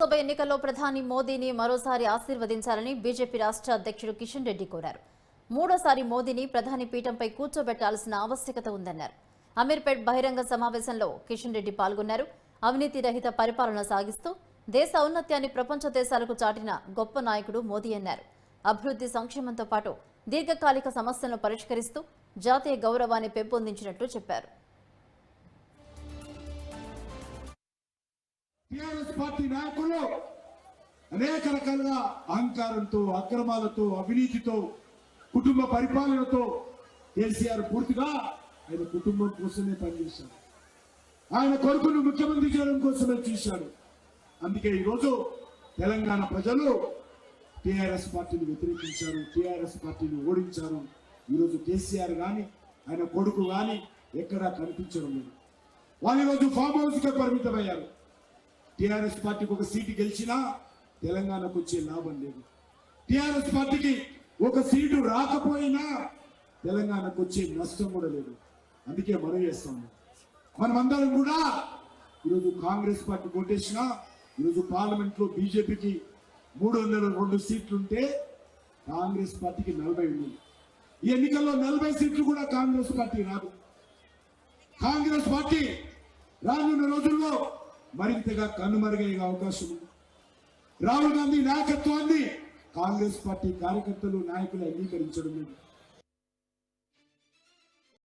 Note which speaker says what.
Speaker 1: లోక్సభ ఎన్నికల్లో ప్రధాని మోదీని మరోసారి ఆశీర్వదించాలని బీజేపీ రాష్ట్ర అధ్యక్షుడు కిషన్ రెడ్డి కోరారు. మూడోసారి మోదీని ప్రధాని పీఠంపై కూర్చోబెట్టాల్సిన ఆవశ్యకత ఉందన్నారు. అమీర్పేట్ బహిరంగ సమావేశంలో కిషన్ రెడ్డి పాల్గొన్నారు. అవినీతి రహిత పరిపాలన సాగిస్తూ దేశ ఔన్నత్యాన్ని ప్రపంచ దేశాలకు చాటిన గొప్ప నాయకుడు మోదీ అన్నారు. అభివృద్ధి సంక్షేమంతో పాటు దీర్ఘకాలిక సమస్యలను పరిష్కరిస్తూ జాతీయ గౌరవాన్ని పెంపొందించినట్లు చెప్పారు.
Speaker 2: టీఆర్ఎస్ పార్టీ నాయకులు అనేక రకాలుగా అహంకారంతో, అక్రమాలతో, అవినీతితో, కుటుంబ పరిపాలనతో కేసీఆర్ పూర్తిగా ఆయన కుటుంబం కోసమే పనిచేశాడు. ఆయన కొడుకును ముఖ్యమంత్రి చేయడం కోసమే చూశాడు. అందుకే ఈరోజు తెలంగాణ ప్రజలు టీఆర్ఎస్ పార్టీని వ్యతిరేకించారు, టీఆర్ఎస్ పార్టీని ఓడించారు. ఈరోజు కేసీఆర్ గాని ఆయన కొడుకు గాని ఎక్కడా కనిపించడం లేదు. వాళ్ళు ఈరోజు ఫామ్ హౌస్ గా పరిమితమయ్యారు. టీఆర్ఎస్ పార్టీకి ఒక సీటు గెలిచినా తెలంగాణకు వచ్చే లాభం లేదు. టీఆర్ఎస్ పార్టీకి ఒక సీటు రాకపోయినా తెలంగాణకు వచ్చే నష్టం కూడా లేదు. అందుకే మనం చేస్తాము. మనమందరం కూడా ఈరోజు కాంగ్రెస్ పార్టీ ఓటేసినా ఈరోజు పార్లమెంట్ లో బీజేపీకి 302 సీట్లుంటే కాంగ్రెస్ పార్టీకి 40 ఉన్నాయి. ఈ ఎన్నికల్లో 40 సీట్లు కూడా కాంగ్రెస్ పార్టీ రాదు. కాంగ్రెస్ పార్టీ రానున్న రోజుల్లో మరింతగా కనుమరుగయ్యే అవకాశం ఉంది. రాహుల్ గాంధీ నాయకత్వాన్ని కాంగ్రెస్ పార్టీ కార్యకర్తలు, నాయకులు అంగీకరించడం లేదు.